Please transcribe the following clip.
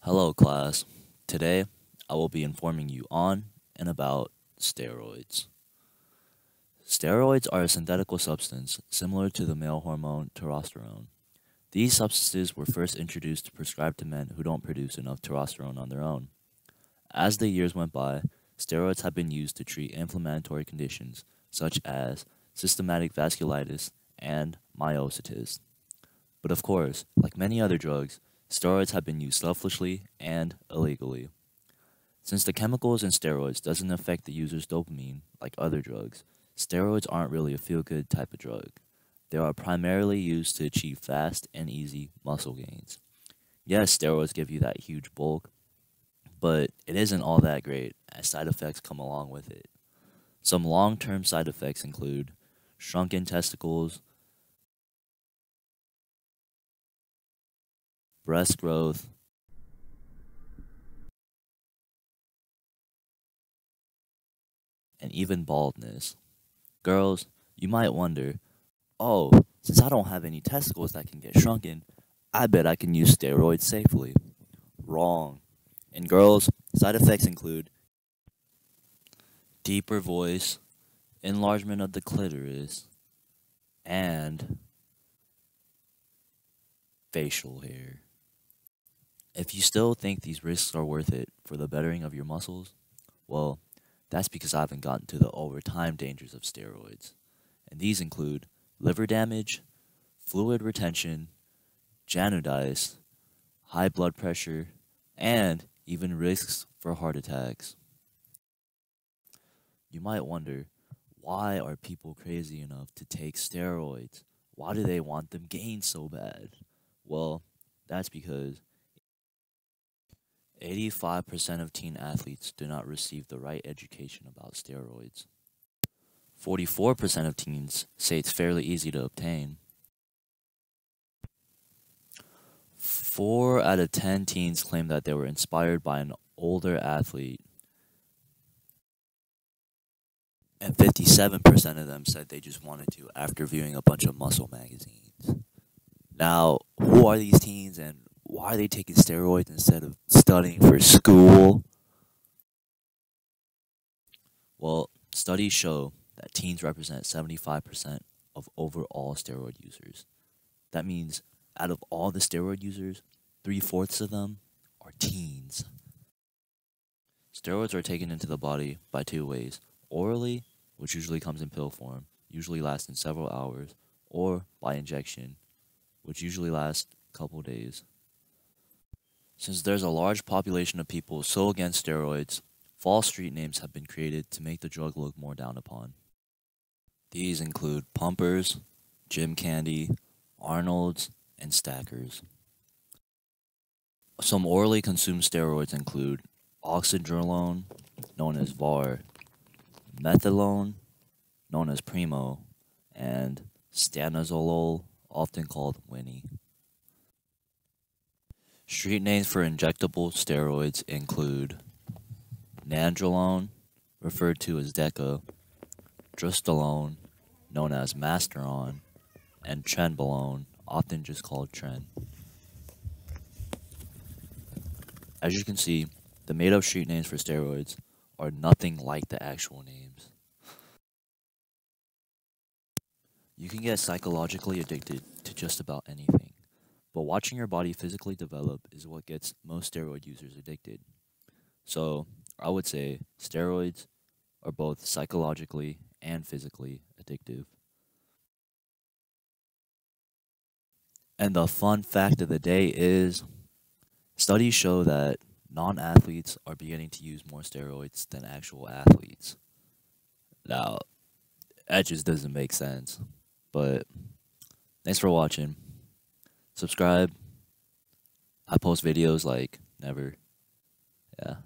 Hello, class. Today, I will be informing you on and about steroids. Steroids are a synthetical substance similar to the male hormone testosterone. These substances were first introduced to prescribe to men who don't produce enough testosterone on their own. As the years went by, steroids have been used to treat inflammatory conditions such as systematic vasculitis and myositis. But of course, like many other drugs, steroids have been used selfishly and illegally. Since the chemicals in steroids doesn't affect the user's dopamine like other drugs, steroids aren't really a feel-good type of drug. They are primarily used to achieve fast and easy muscle gains. Yes, steroids give you that huge bulk, but it isn't all that great as side effects come along with it. Some long-term side effects include shrunken testicles, breast growth, and even baldness. Girls, you might wonder, oh, since I don't have any testicles that can get shrunken, I bet I can use steroids safely. Wrong. In girls, side effects include deeper voice, enlargement of the clitoris, and facial hair. If you still think these risks are worth it for the bettering of your muscles, well, that's because I haven't gotten to the overtime dangers of steroids. And these include liver damage, fluid retention, jaundice, high blood pressure, and even risks for heart attacks. You might wonder, why are people crazy enough to take steroids? Why do they want them gained so bad? Well, that's because 85% of teen athletes do not receive the right education about steroids. 44% of teens say it's fairly easy to obtain. 4 out of 10 teens claim that they were inspired by an older athlete. And 57% of them said they just wanted to after viewing a bunch of muscle magazines. Now, who are these teens and why are they taking steroids instead of studying for school? Well, studies show that teens represent 75% of overall steroid users. That means out of all the steroid users, 3/4 of them are teens. Steroids are taken into the body by two ways: orally, which usually comes in pill form, usually lasting several hours, or by injection, which usually lasts a couple days. Since there's a large population of people so against steroids, false street names have been created to make the drug look more down upon. These include pumpers, gym candy, Arnold's, and stackers. Some orally consumed steroids include oxandrolone, known as VAR, methylone, known as Primo, and stanozolol, often called Winnie. Street names for injectable steroids include nandrolone, referred to as Deca, drustilone, known as Masteron, and trenbolone, often just called Tren. As you can see, the made-up street names for steroids are nothing like the actual names. You can get psychologically addicted to just about anything, but watching your body physically develop is what gets most steroid users addicted. So, I would say steroids are both psychologically and physically addictive. And the fun fact of the day is studies show that non-athletes are beginning to use more steroids than actual athletes. Now, that just doesn't make sense. But thanks for watching. Subscribe. I post videos like never. Yeah.